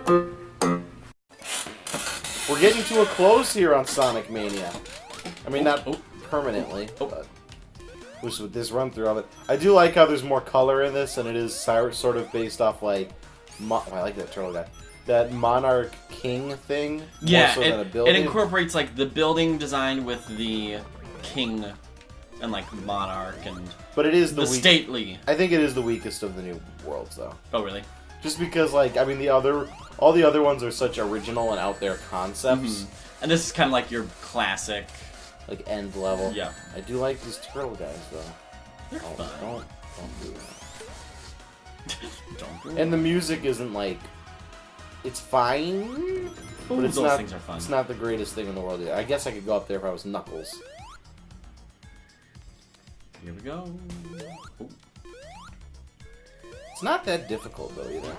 We're getting to a close here on Sonic Mania. I mean, not permanently, but just with this run through of it. I do like how there's more color in this, and it is sort of based off like, I like that turtle guy, that Monarch King thing. Yeah, more so than a building. It incorporates like the building design with the king and like Monarch and. But it is the stately. I think it is the weakest of the new worlds, though. Oh really? Just because, like, I mean, all the other ones are such original and out there concepts. Mm-hmm. And this is kind of like your classic, like end level. Yeah. I do like these turtle guys, though. They're fun. Don't do that. Don't do And the music isn't like, it's fine, but it's those not. Things are fun. It's not the greatest thing in the world either. I guess I could go up there if I was Knuckles. Here we go. Ooh. It's not that difficult though either.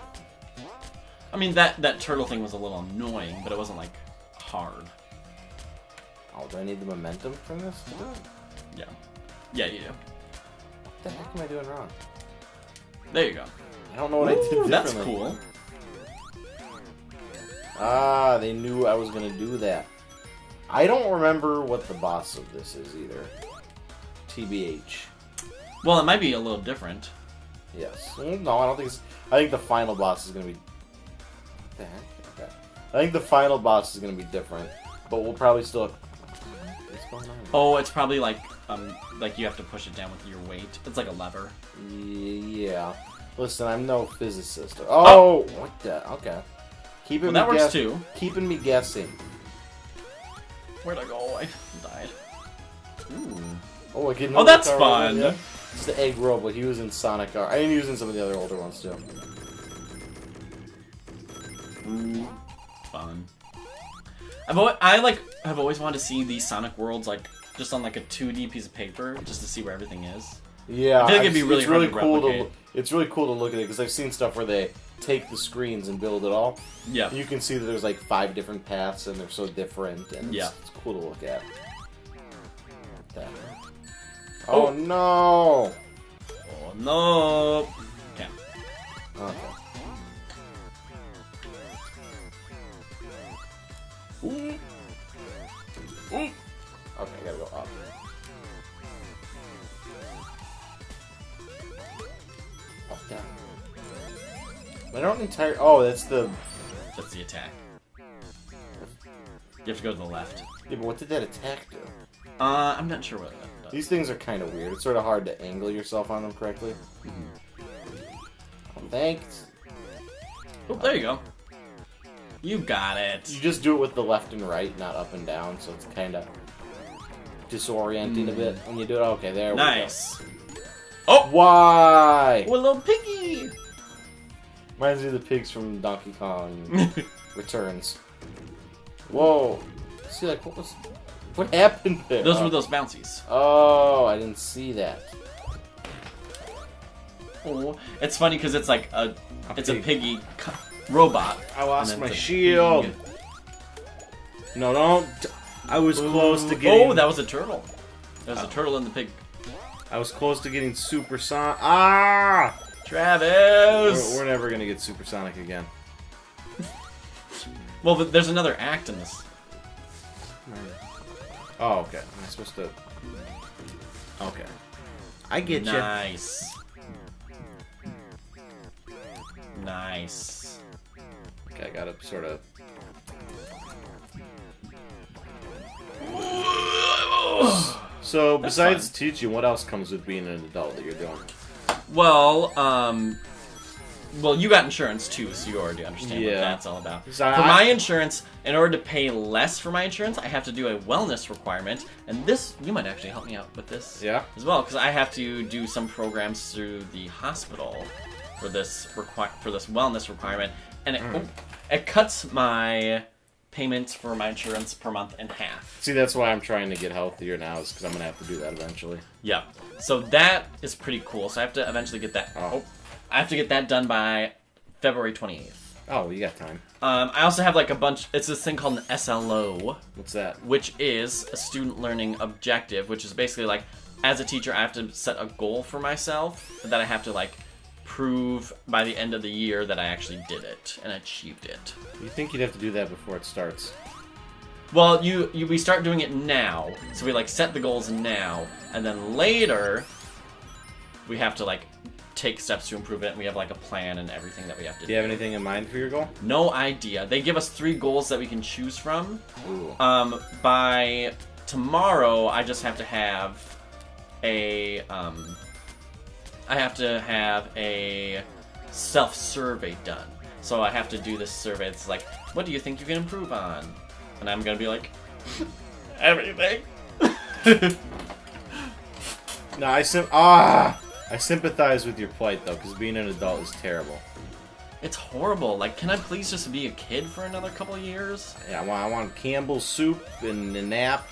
I mean that turtle thing was a little annoying, but it wasn't like hard. Oh, do I need the momentum from this? Yeah. Yeah, you do. What the heck am I doing wrong? There you go. I don't know what I did differently. That's cool. Ah, they knew I was gonna do that. I don't remember what the boss of this is either. TBH. Well, it might be a little different. Yes. No, I don't think it's... I think the final boss is gonna be... What the heck? Okay. I think the final boss is gonna be different, but we'll probably still... What's going on? Oh, it's probably like you have to push it down with your weight. It's like a lever. Yeah. Listen, I'm no physicist. Oh! What the... Okay. Well, that works too. Keeping me guessing. Where'd I go? I died. Ooh. Oh, I get Oh, that's fun! Yeah. It's the Egg Robot. He was in Sonic R. I didn't use in some of the other older ones too. Ooh, fun. I have always wanted to see these Sonic worlds like just on like a 2D piece of paper, just to see where everything is. Yeah, I feel like it'd be really cool. It's really cool to look at it because I've seen stuff where they take the screens and build it all. Yeah, you can see that there's like 5 different paths and they're so different, and it's cool to look at. Oh no! Oh no! Okay. Okay. Ooh. Ooh. Okay, I gotta go up. Up, down. I don't entirely... Oh, that's the attack. You have to go to the left. Yeah, but what did that attack do? I'm not sure what that does. These things are kind of weird. It's sort of hard to angle yourself on them correctly. Oh, thanks. Oh, there you go. You got it. You just do it with the left and right, not up and down, so it's kind of disorienting a bit when you do it. Okay, there we go. Nice. Oh! Why? Oh, a little piggy! Reminds me of the pigs from Donkey Kong Returns. Whoa. See, like, what happened there? Those were those bouncies. Oh, I didn't see that. Oh, it's funny because it's like a piggy robot. I lost my shield. Pig. No, don't. I was close to getting... Oh, that was a turtle. That was a turtle in the pig. I was close to getting supersonic. Ah! Travis! We're never gonna get supersonic again. Well, there's another act in this. Oh, okay. Am I supposed to... Okay. I get you. Nice. Nice. Okay, I gotta sort of... So, besides teaching, what else comes with being an adult that you're doing? Well, well, you got insurance too, so you already understand what that's all about. For my insurance, in order to pay less for my insurance, I have to do a wellness requirement, and this, you might actually help me out with this as well, because I have to do some programs through the hospital for this wellness requirement, and it cuts my payments for my insurance per month in half. See, that's why I'm trying to get healthier now, is because I'm going to have to do that eventually. Yeah. So that is pretty cool. So I have to eventually get that. I have to get that done by February 28th. Oh, you got time. I also have like a bunch. It's this thing called an SLO. What's that? Which is a student learning objective, which is basically like, as a teacher, I have to set a goal for myself that I have to like prove by the end of the year that I actually did it and achieved it. You think you'd have to do that before it starts? Well, we start doing it now, so we like set the goals now, and then later we have to like take steps to improve it, and we have like a plan and everything that we have to do. Do you have anything in mind for your goal? No idea. They give us 3 goals that we can choose from. Ooh. By tomorrow, I just have to have a self-survey done. So I have to do this survey. It's like, what do you think you can improve on? And I'm gonna be like, everything. No, I sympathize with your plight though, because being an adult is terrible. It's horrible. Like, can I please just be a kid for another couple of years? Yeah, I want Campbell's soup and a nap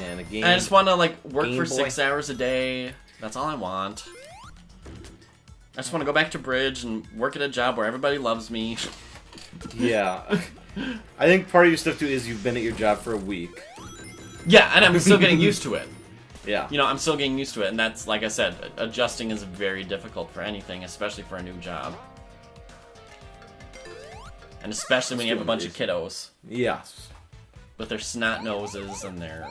and a game. I just want to like work for Boy. 6 hours a day. That's all I want. I just want to go back to Bridge and work at a job where everybody loves me. Yeah. I think part of your stuff too is you've been at your job for a week. Yeah, and I'm still getting used to it. Yeah. You know, I'm still getting used to it, and that's, like I said, adjusting is very difficult for anything, especially for a new job. And especially when you have a bunch of kiddos. Yes. With their snot noses and their...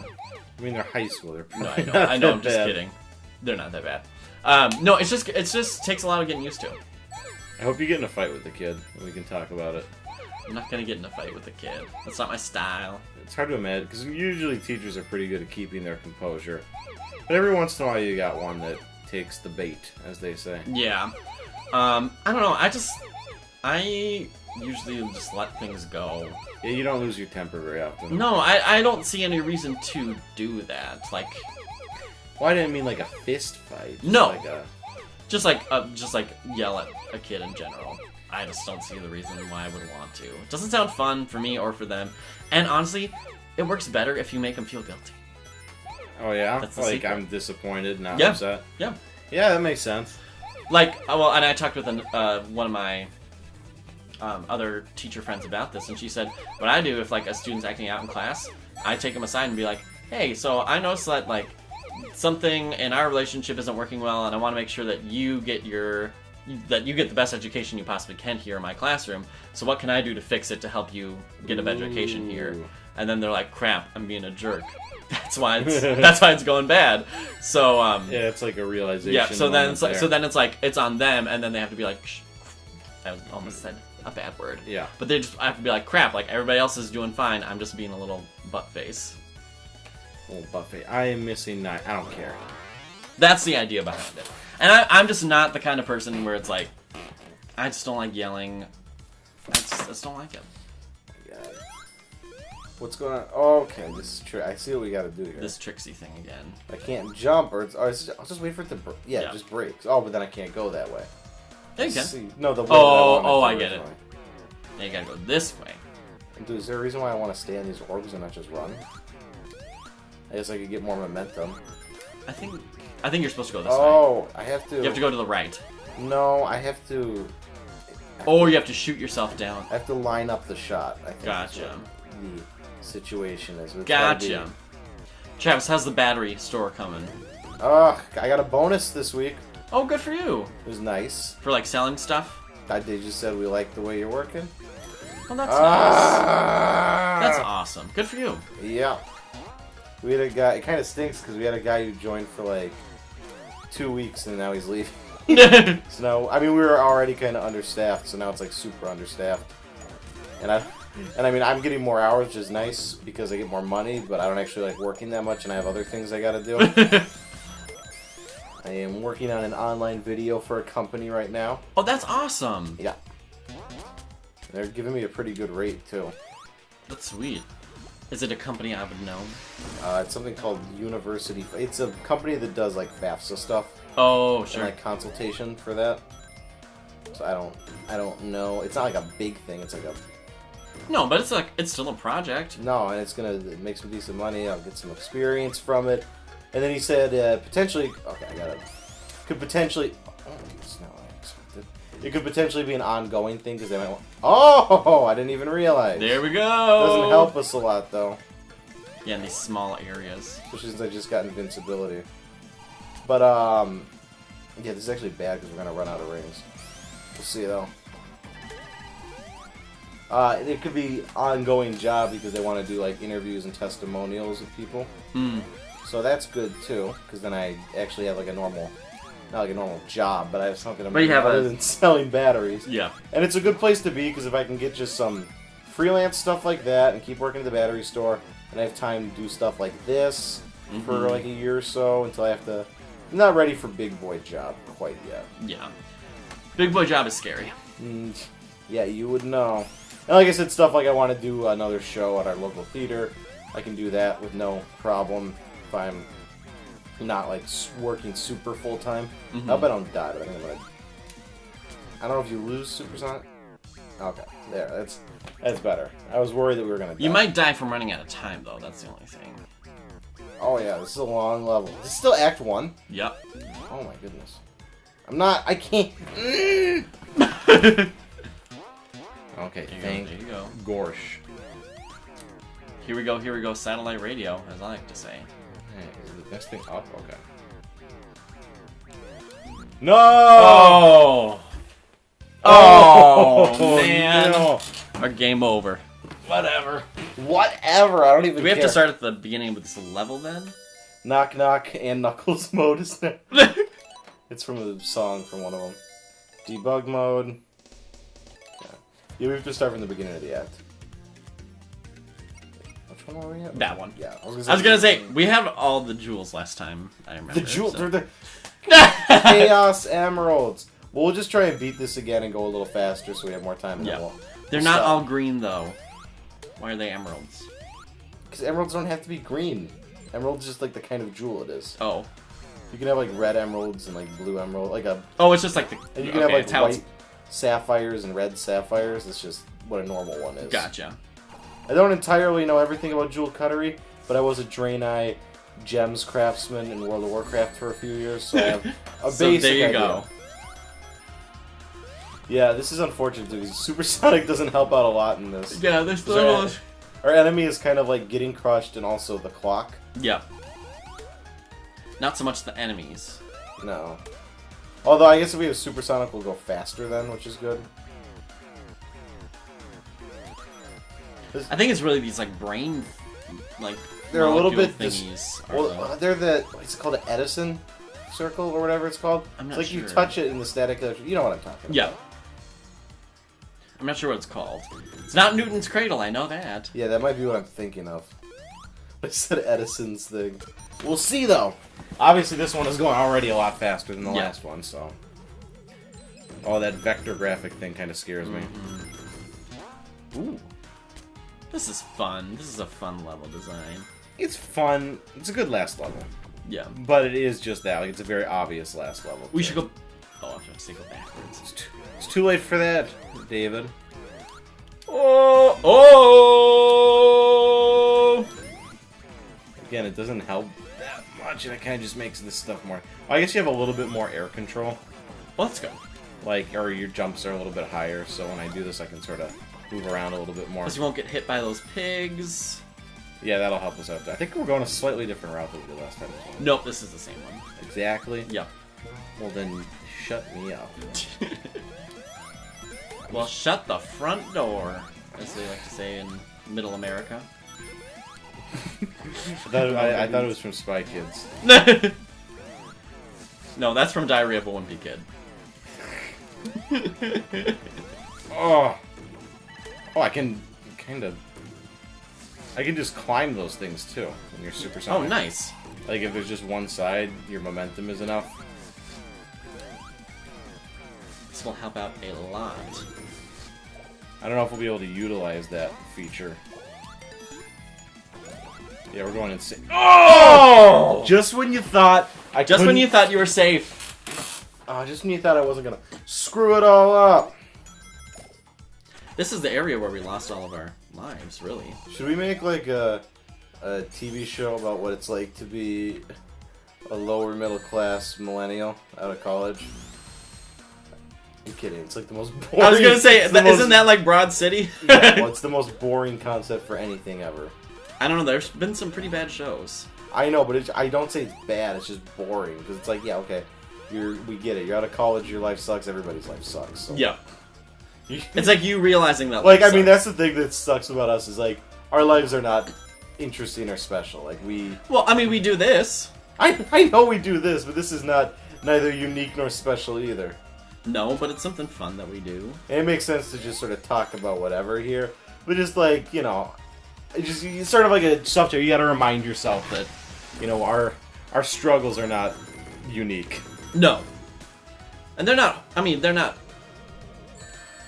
I mean, they're high school. They're No, I know, I'm just kidding. They're not that bad. No, it just takes a lot of getting used to. I hope you get in a fight with the kid, and we can talk about it. I'm not gonna get in a fight with a kid. That's not my style. It's hard to imagine, because usually teachers are pretty good at keeping their composure. But every once in a while you got one that takes the bait, as they say. Yeah. I don't know, I usually just let things go. Yeah, you don't lose your temper very often. No, I don't see any reason to do that. Like... Well, I didn't mean like a fist fight. No. Like a... Just like yell at a kid in general. I just don't see the reason why I would want to. It doesn't sound fun for me or for them. And honestly, it works better if you make them feel guilty. Oh yeah? That's the like secret. I'm disappointed, not Yeah. upset? Yeah. Yeah, that makes sense. Like, well, and I talked with one of my other teacher friends about this, and she said, what I do if like a student's acting out in class, I take them aside and be like, hey, so I noticed that like something in our relationship isn't working well, and I want to make sure that you get the best education you possibly can here in my classroom. So what can I do to fix it to help you get a better education here? And then they're like, crap, I'm being a jerk. That's why it's going bad. So yeah, it's like a realization. yeah. So then it's like it's on them, and then they have to be like, shh, I almost said a bad word. Yeah. But they just have to be like, crap, like everybody else is doing fine. I'm just being a little butt face. Oh, Buffy, I am missing 9. I don't care. That's the idea behind it. And I'm just not the kind of person where it's like, I just don't like yelling. I just don't like it. God. What's going on? Oh, okay, this is true. I see what we got to do here. This Trixie thing again. I can't jump, or I'll just wait for it to. Yeah, Yeah. it just breaks. Oh, but then I can't go that way. Yeah, you can. See, no, the way I get it. Yeah, you gotta go this way. Dude, is there a reason why I want to stay on these orbs and not just run? I guess I could get more momentum. I think you're supposed to go this way. Oh, I have to. You have to go to the right. No, I have to. Or you have to shoot yourself down. I have to line up the shot. I think Gotcha. That's what the situation is. It's gotta Gotcha. be- Travis, how's the battery store coming? Ugh, I got a bonus this week. Oh, good for you. It was nice. For like selling stuff? They just said we like the way you're working. Well, that's nice. That's awesome. Good for you. Yeah. We had a guy, it kind of stinks because we had a guy who joined for like 2 weeks and now he's leaving. So now, I mean, we were already kind of understaffed, so now it's like super understaffed. And I mean, I'm getting more hours, which is nice because I get more money, but I don't actually like working that much and I have other things I gotta do. I am working on an online video for a company right now. Oh, that's awesome. Yeah. They're giving me a pretty good rate, too. That's sweet. Is it a company I would know? It's something called University. It's a company that does like FAFSA stuff. Oh, sure. And like consultation for that. So I don't know. It's not like a big thing. It's like a No, but it's still a project. no, and it makes some decent money. I'll get some experience from it. And then he said potentially. Okay, could potentially. Oh, it's not what I expected. It could potentially be an ongoing thing because they might want. Oh, I didn't even realize. There we go. Doesn't help us a lot though. Yeah, in these small areas. Especially since I just got invincibility. But Yeah, this is actually bad because we're going to run out of rings. We'll see, though. It could be ongoing job because they want to do, like, interviews and testimonials of people. So that's good, too, because then I actually have, like, a normal... Not like a normal job, but I have something to make other than selling batteries. Yeah. And it's a good place to be because if I can get just some freelance stuff like that and keep working at the battery store, and I have time to do stuff like this for like a year or so until I have to... I'm not ready for big boy job quite yet. Yeah. Big boy job is scary. Yeah, you would know. And like I said, stuff like I want to do another show at our local theater. I can do that with no problem if I'm not like working super full time. I hope I don't die, but I think I'm gonna. I don't know if you lose Supersonic. Okay, there. That's better. I was worried that we were gonna die. You might die from running out of time, though. That's the only thing. Oh yeah, this is a long level. This is still Act 1? Yep. Oh my goodness. I can't. Okay, there you go. Gorsh. Here we go, satellite radio, as I like to say. Hey, is the best thing up? Okay. No! Oh, man. No. Our game over. Whatever. Whatever. I don't even Do we have care. to start at the beginning with this level, then? Knock Knock and Knuckles mode is there. It's from a song from one of them. Debug mode. Yeah, we have to start from the beginning of the act. Which one were we at? That one. Yeah. I was gonna say, we had all the jewels last time, I remember. The jewels. So. They're the Chaos Emeralds. Well, we'll just try and beat this again and go a little faster so we have more time. Yeah. They're not all green, though. Why are they emeralds? Because emeralds don't have to be green. Emerald's just like the kind of jewel it is. Oh. You can have like red emeralds and like blue emerald, like a. Oh, it's just like the. And you can have like white sapphires and red sapphires. It's just what a normal one is. Gotcha. I don't entirely know everything about jewel cuttery, but I was a Draenei gems craftsman in World of Warcraft for a few years, so I have a basic there you idea. go. Yeah, this is unfortunate because Supersonic doesn't help out a lot in this. Yeah, there's still. Our enemy is kind of like getting crushed, and also the clock. Yep. Not so much the enemies. No. Although I guess if we have Supersonic, we'll go faster then, which is good. I think it's really these like brain, like they're a little bit thingies. Well, they're the what's it called, an Edison circle or whatever it's called. I'm not it's like sure. you touch it in the static. You know what I'm talking about. Yeah. I'm not sure what it's called. It's not Newton's cradle. I know that. Yeah, that might be what I'm thinking of. I said Edison's thing. We'll see though. Obviously, this one is going already a lot faster than the last one, so. Oh, that vector graphic thing kind of scares me. Ooh. This is fun. This is a fun level design. It's fun. It's a good last level. Yeah. But it is just that. Like, it's a very obvious last level. We should go... Oh, I was going to say go backwards. It's too late for that, David. Oh! Oh! Again, it doesn't help that much, and it kind of just makes this stuff more... I guess you have a little bit more air control. Well, let's go. Like, or your jumps are a little bit higher, so when I do this, I can sort of move around a little bit more. Plus you won't get hit by those pigs. Yeah, that'll help us out. I think we're going a slightly different route than we did last time as well. Nope, this is the same one. Exactly? Yep. Well, then, shut me up. Well, shut the front door, as they like to say in Middle America. I thought it was from Spy Kids. No, that's from Diary of a Wimpy Kid. Oh! Oh, I can kind of... I can just climb those things, too, when you're supersonic. Oh, nice. Like, if there's just one side, your momentum is enough. This will help out a lot. I don't know if we'll be able to utilize that feature. Yeah, we're going insane. Oh! Just when you thought I Just when you thought you were safe. Just when you thought I wasn't gonna screw it all up. This is the area where we lost all of our lives, really. Should we make like a TV show about what it's like to be a lower middle class millennial out of college? I'm kidding. It's like the most boring. I was gonna say, isn't that like Broad City? Yeah, well, it's the most boring concept for anything ever. I don't know. There's been some pretty bad shows. I know, but I don't say it's bad. It's just boring because it's like, yeah, okay, We get it. You're out of college. Your life sucks. Everybody's life sucks. So. Yeah. It's like you realizing that. Like, I mean, that's the thing that sucks about us is like our lives are not interesting or special. Like we. Well, I mean, we do this. I know we do this, but this is neither unique nor special either. No, but it's something fun that we do. And it makes sense to just sort of talk about whatever here, but just like it's sort of like a subject. You got to remind yourself that our struggles are not unique. No. And they're not. I mean, they're not.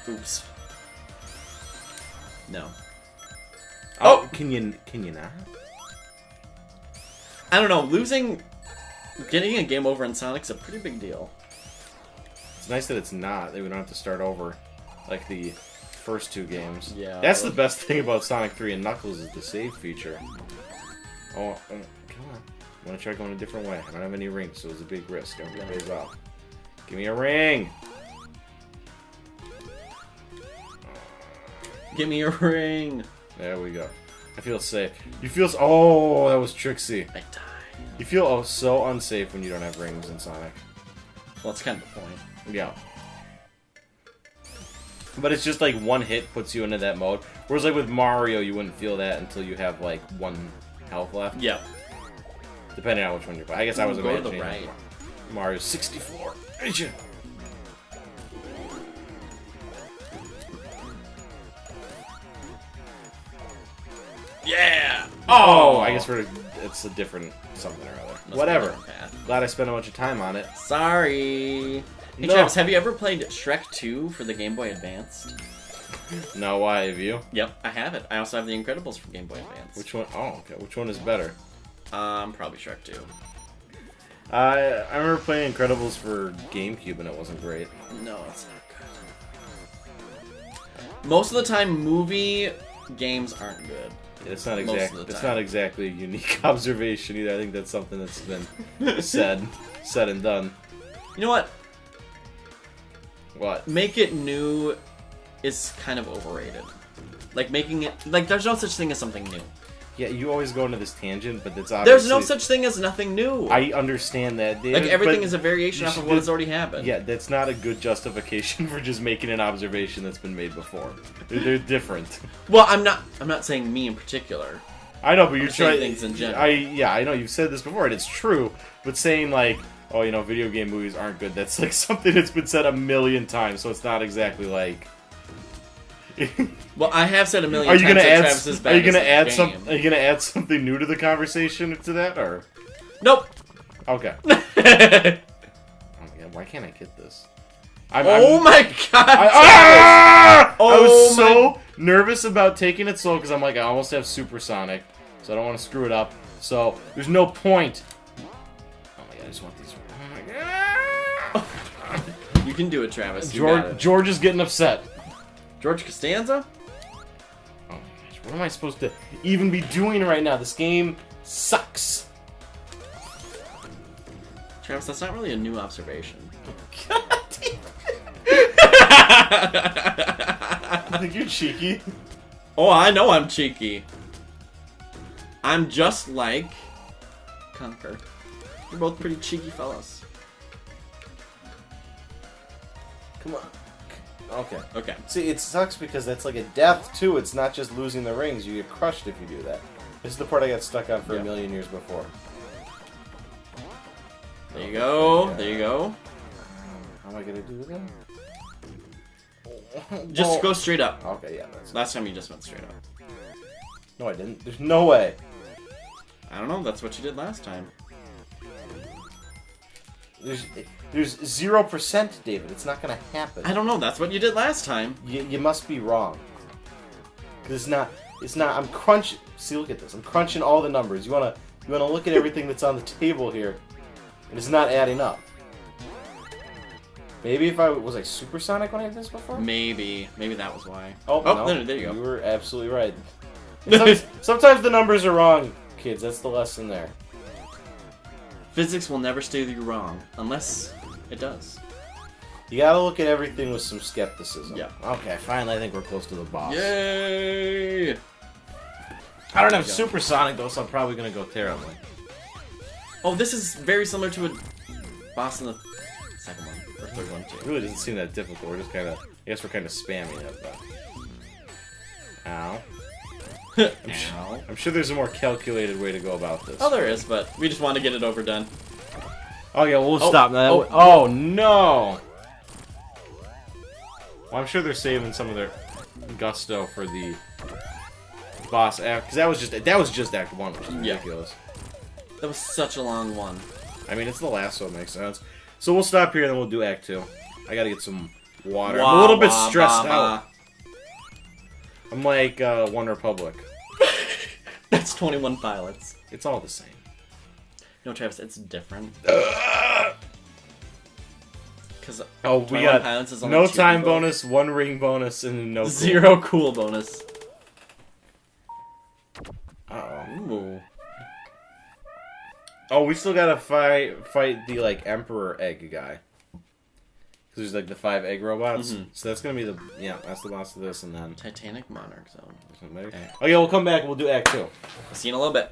Oops. No. Oh, can you not? I don't know. Getting a game over in Sonic's a pretty big deal. It's nice that it's not. That we don't have to start over, like the first two games. Yeah. That's the best thing about Sonic 3 and Knuckles is the save feature. Oh, come on. I want to try going a different way. I don't have any rings, so it's a big risk. I'm gonna phase off. Give me a ring. Give me a ring. There we go. I feel safe. You feel... Oh, that was tricksy. I died. You feel so unsafe when you don't have rings in Sonic. Well, that's kind of the point. Yeah. But it's just like one hit puts you into that mode. Whereas like with Mario, you wouldn't feel that until you have like one health left. Yeah. Depending on which one you're playing. I guess I was Go to the imagining right. Mario 64. Agent. Yeah! Oh, I guess it's a different something or other. Must Whatever. be Glad I spent a bunch of time on it. Sorry. Hey, No. Travis, have you ever played Shrek 2 for the Game Boy Advanced? No, why have you? Yep, I have it. I also have The Incredibles for Game Boy Advance. Which one? Oh, okay. Which one is better? Probably Shrek 2. I remember playing Incredibles for GameCube and it wasn't great. No, it's not good. Most of the time, movie games aren't good. It's not Most exactly. of the It's time. not exactly a unique observation either. I think that's something that's been said and done. You know what? What? Make it new is kind of overrated. Like making it like there's no such thing as something new. Yeah, you always go into this tangent, but that's obviously... There's no such thing as nothing new. I understand that. Like everything but is a variation off of what has already happened. Yeah, that's not a good justification for just making an observation that's been made before. They're different. Well, I'm not saying me in particular. I know, but you're saying trying things in general. I know you've said this before, and it's true. But saying like, oh, video game movies aren't good. That's like something that's been said a million times. So it's not exactly like. Well, I have said a million Are you times gonna that add? Travis is bad Are you gonna as a add game. some? Are you gonna add something new to the conversation to that, or? Nope. Okay. Oh my god, why can't I get this? My god! I Oh was so nervous about taking it slow because I'm like, I almost have Supersonic, so I don't want to screw it up. So there's no point. Oh my god, I just want these. Oh my god! You can do it, Travis. You got it. George is getting upset. George Costanza? Oh my gosh, what am I supposed to even be doing right now? This game sucks. Travis, that's not really a new observation. I think you're cheeky. Oh, I know I'm cheeky. I'm just like Conker. We're both pretty cheeky fellas. Come on. Okay. Okay. See, it sucks because that's like a death too. It's not just losing the rings. You get crushed if you do that. This is the part I got stuck on for a million years before. There you go. There you go. How am I gonna do that? Just go straight up. Okay, yeah. That's... Last time you just went straight up. No, I didn't. There's no way. I don't know. That's what you did last time. There's 0%, David. It's not gonna happen. I don't know. That's what you did last time. You must be wrong. Cause it's not. I'm crunching. See, look at this. I'm crunching all the numbers. You wanna look at everything that's on the table here, and it's not adding up. Maybe if I was like supersonic when I did this before. Maybe that was why. Oh no, there you go. You were absolutely right. Sometimes the numbers are wrong, kids. That's the lesson there. Physics will never steer you wrong unless it does. You gotta look at everything with some skepticism. Yeah. Okay, finally I think we're close to the boss. Yay! I don't have supersonic though, so I'm probably gonna go terribly. Oh, this is very similar to a boss in the second one or third one It too. really doesn't seem that difficult. We're just kind of, I guess we're kind of spamming it, but. Ow. Ow. I'm sure there's a more calculated way to go about this. Oh, there is, but we just want to get it overdone. Oh yeah, we'll stop now. Oh no! Well, I'm sure they're saving some of their gusto for the boss act, because that was just Act 1, which is ridiculous. That was such a long one. I mean, it's the last, so it makes sense. So we'll stop here, and then we'll do Act 2. I gotta get some water. I'm a little bit stressed out. I'm like One Republic. That's 21 Pilots. It's all the same. No, Travis, it's different. Because we got Pilots is no time bonus, 1 ring bonus, and no 0 cool bonus. Uh-oh. Ooh. Oh, we still gotta fight the, like, Emperor Egg guy. Because there's, like, the 5 egg robots. So that's gonna be the... Yeah, that's the boss of this, and then... Titanic Monarch Zone. Oh, yeah, we'll come back and we'll do Act 2. See you in a little bit.